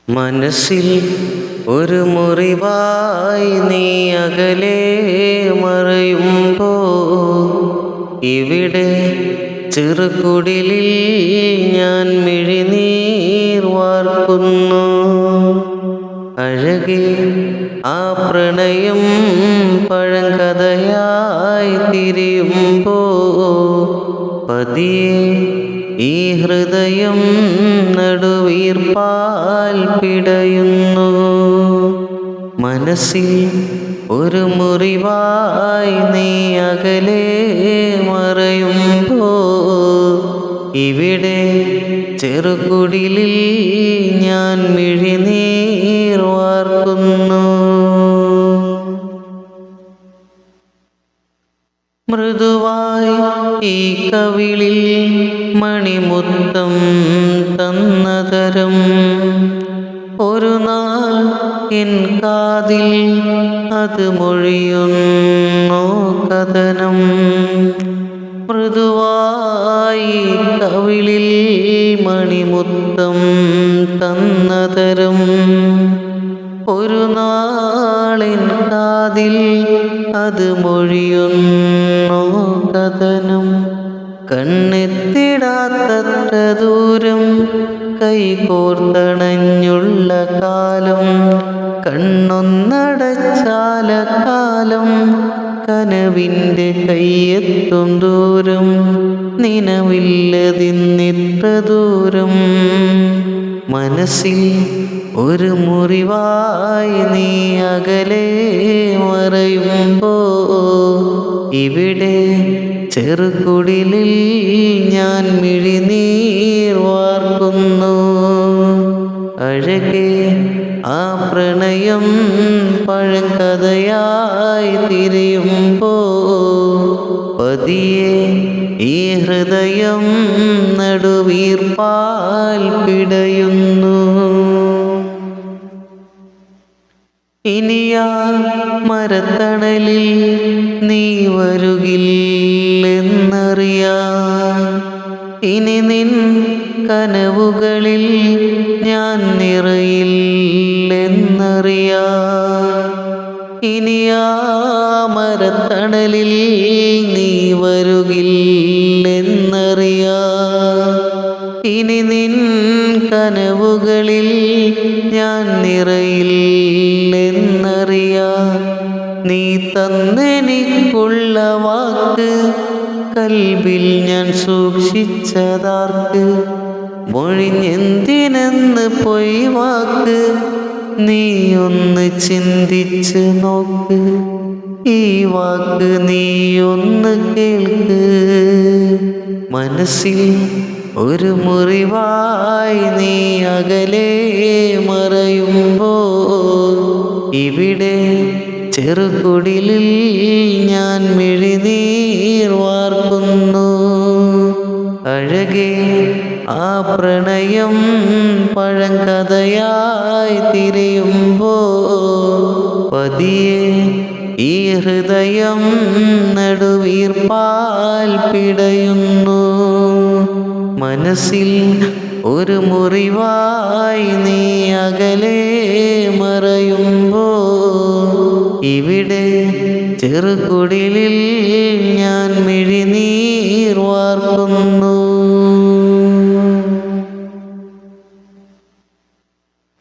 മനസ്സിൽ ഒരു മുറിവായി നീ അകലെ മറയുമ്പോ ഇവിടെ ചെറുകുടിലിൽ ഞാൻ മിഴിനീർ വാർക്കുന്നു. അഴകെ ആ പ്രണയം പഴങ്കഥയായി തിരിയുമ്പോ പതിയെ ഈ ഹൃദയം നടുവീർപ്പാൽ പിടയുന്നു. മനസ്സിൽ ഒരു മുറിവായി നീ അകലെ മറയുമ്പോ ഇവിടെ ചെറുകുടിലിൽ ഞാൻ മിഴിനീർ വാർക്കുന്നു. മൃദുവായി ഈ കവിളിൽ മണിമുത്തം തന്നതരം ഒരു നാൾ എൻ കാതിൽ അത് മൊഴിയുന്നു കഥനം. മൃദുവായി കവിളിൽ മണിമുത്തം തന്നതരം ഒരു നാളിൻ കാതിൽ അത് മൊഴിയുന്നു കഥനം. കണ്ണെത്തിടാത്തത്ര ദൂരം കൈകോർത്തണഞ്ഞുള്ള കാലം, കണ്ണൊന്നടച്ചാല കാലം കനവിൻ്റെ കയ്യെത്തും ദൂരം, നിലവില്ലതിന്നിത്ര ദൂരം. മനസ്സിൽ ഒരു മുറിവായി നീ അകലെ മറയുമ്പോ ഇവിടെ ചെറുകുടിലിൽ ഞാൻ മിഴിനീർ വാർക്കുന്നു. അഴകെ ആ പ്രണയം പഴങ്കഥയായി തിരിയുമ്പോ പതിയെ ഈ ഹൃദയം നടുവീർപ്പാൽ പിടയുന്നു. ഇനിയാ മരത്തണലിൽ നീ വരുകില്ലെന്നറിയാം, ഇനി നിൻ കനവുകളിൽ ഞാൻ നിറയില്ലെന്നറിയാം. ഇനിയാ മരത്തണലിൽ നീ വരുകില്ലെന്നറിയാം, ഇനി നിൻ കനവുകളിൽ ഞാൻ നിറയില്ലെന്നറിയാം. നീ തന്നെനിക്കുള്ള വാക്ക് കൽബിൽ ഞാൻ സൂക്ഷിച്ചതാർക്ക്, മൊഴിഞ്ഞെന്തിനെന്ന് പൊയ് വാക്ക് നീ ഒന്ന് ചിന്തിച്ച് നോക്ക്. ഈ വാക്ക് നീ ഒന്ന് കേൾക്ക്. മനസ്സിൽ ഒരു മുറിവായി നീ അകലെ മറയുമ്പോ ഇവിടെ ചെറുകുടിലിൽ ഞാൻ മിഴിനീർ വാർക്കുന്നു. അഴകെ ആ പ്രണയം പഴങ്കഥയായി തിരിയുമ്പോ പതിയെ ഈ ഹൃദയം നടുവീർപ്പാൽ പിടയുന്നു. മനസ്സിൽ ഒരു മുറിവായി നീ അകലെ മറയുമ്പോ ഇവിടെ ചെറുകുടിലിൽ ഞാൻ മിഴിനീർ വാർക്കുന്നു.